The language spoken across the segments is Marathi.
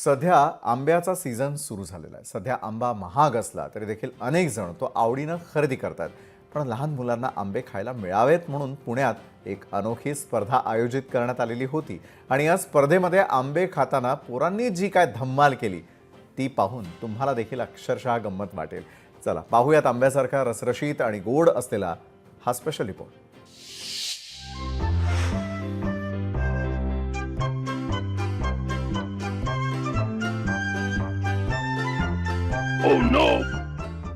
सध्या आंब्याचा सीझन सुरू झालेला आहे. सध्या आंबा महाग असला तरी देखील अनेक जण तो आवडीनं खरेदी करतात. पण लहान मुलांना आंबे खायला मिळावेत म्हणून पुण्यात एक अनोखी स्पर्धा आयोजित करण्यात आलेली होती आणि या स्पर्धेमध्ये आंबे खाताना पोरांनी जी काय धम्माल केली ती पाहून तुम्हाला देखील अक्षरशः गंमत वाटेल. चला पाहूयात आंब्यासारखा रसरशीत आणि गोड असलेला हा स्पेशल रिपोर्ट.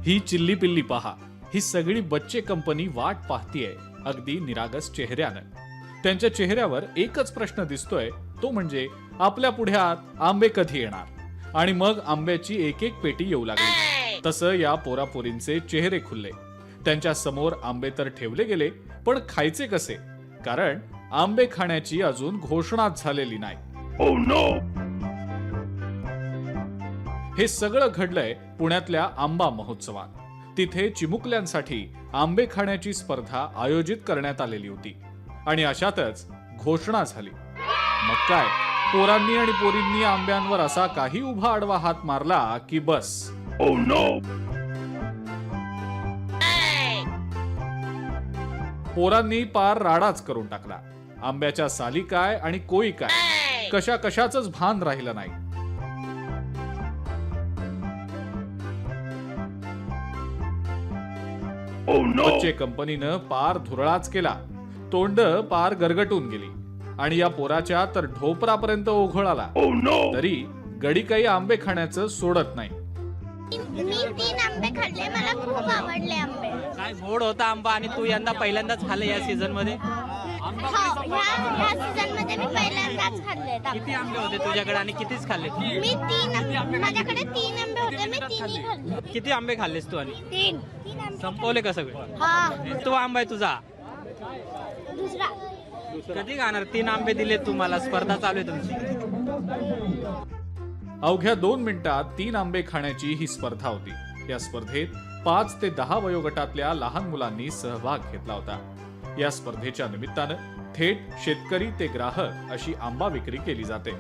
ही चिल्ली पिल्ली पहा. ही सगळी बच्चे कंपनी वाट पाहतीये अगदी निरागस चेहऱ्यानं. त्यांच्या चेहऱ्यावर एकच प्रश्न दिसतोय, तो म्हणजे आपल्या पुढ्यात आंबे कधी येणार. आणि मग आंब्याची एक एक पेटी येऊ लागली. तसं या पोरापोरींचे चेहरे खुलले. त्यांच्या समोर आंबे तर ठेवले गेले, पण खायचे कसे? कारण आंबे खाण्याची अजून घोषणाच झालेली नाही. हे सगळं घडलंय पुण्यातल्या आंबा महोत्सवात. तिथे चिमुकल्यांसाठी आंबे खाण्याची स्पर्धा आयोजित करण्यात आलेली होती आणि अशातच घोषणा झाली. मग काय, पोरांनी आणि पोरींनी आंब्यांवर असा काही उभा आडवा हात मारला की बस. पोरांनी पार राडाच करून टाकला. आंब्याच्या साली काय आणि कोई काय, कशा कशाचंच भान राहिलं नाही. बच्चे कंपनीनं पार धुरळाच केला. तोंड पार गरगटून गेली आणि या पोराच्या तर ढोपरापर्यंत ओघळ आला. तरी गडी काही आंबे खाण्याचं सोडत नाही. मी 3 आंबे खाल्ले, मला खूप आवडले आंबे. काय गोड होता आंबा आणि तू यंदा पहिल्यांदाच खाल्ले या सीझन मध्ये? ह्या सीझन मध्ये मी पहिल्यांदाच खाल्ले. किती आंबे होते तुझ्याकडे आणि कितीच खाल्ले? मी 3 माझ्याकडे 3 आंबे होते, मी 3 खाल्ले. किती आंबे खाल्लेस तू आणि 3 आंबे संपवले का सगळे? हा, तो आंबा आहे तुझा. दुसरा. कधी खाणार? 3 आंबे दिले तुम्हाला, स्पर्धा चालू आहे तुमची. अवघ्या 2 मिनिटात 3 आंबे खाण्याची ही स्पर्धा होती. या स्पर्धेत 5 ते 10 वयोगटातल्या लहान मुलांनी सहभाग घेतला होता. या स्पर्धेच्या निमित्तानं थेट शेतकरी ते ग्राहक अशी आंबा विक्री केली जाते.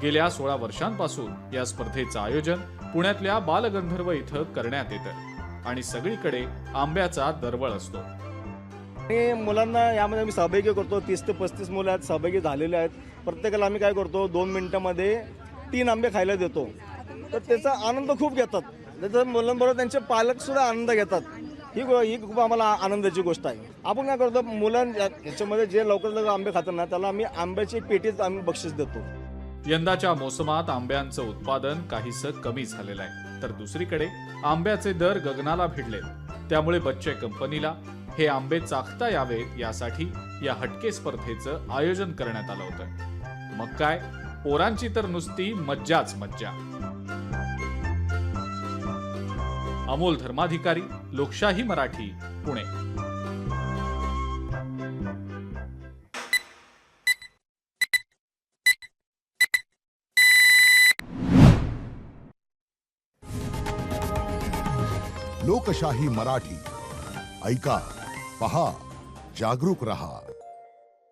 गेल्या 16 वर्षांपासून या स्पर्धेचं आयोजन पुण्यातल्या बालगंधर्व इथं करण्यात येतं आणि सगळीकडे आंब्याचा दरवळ असतो. आणि मुलांना यामध्ये आम्ही सहभागी करतो. 30 ते 35 मुलं आहेत, सहभागी झालेले आहेत. प्रत्येकाला आम्ही काय करतो, 2 मिनिटांमध्ये 3 आंबे खायला देतो. तर त्याचा आनंद खूप घेतात. त्याच्या मुलांबरोबर त्यांचे पालक सुद्धा आनंद घेतात. ही खूप आम्हाला आनंदाची गोष्ट आहे. आपण काय करतो, याच्यामध्ये जे लवकर आंबे खातात ना त्याला आम्ही आंब्याची पेटीच आम्ही बक्षीस देतो. यंदाच्या मोसमात आंब्यांचं उत्पादन काहीसं कमी झालेलं आहे, तर दुसरीकडे आंब्याचे दर गगनाला भिडले. त्यामुळे बच्चे कंपनीला हे आंबे चाखता यावेत यासाठी या हटके स्पर्धेचं आयोजन करण्यात आलं होतं. मग काय, पोरांची तर नुसती मज्जाच मज्जा. अमोल धर्माधिकारी, लोकशाही मराठी, पुणे. लोकशाही मराठी ऐका, पहा, जागरूक रहा.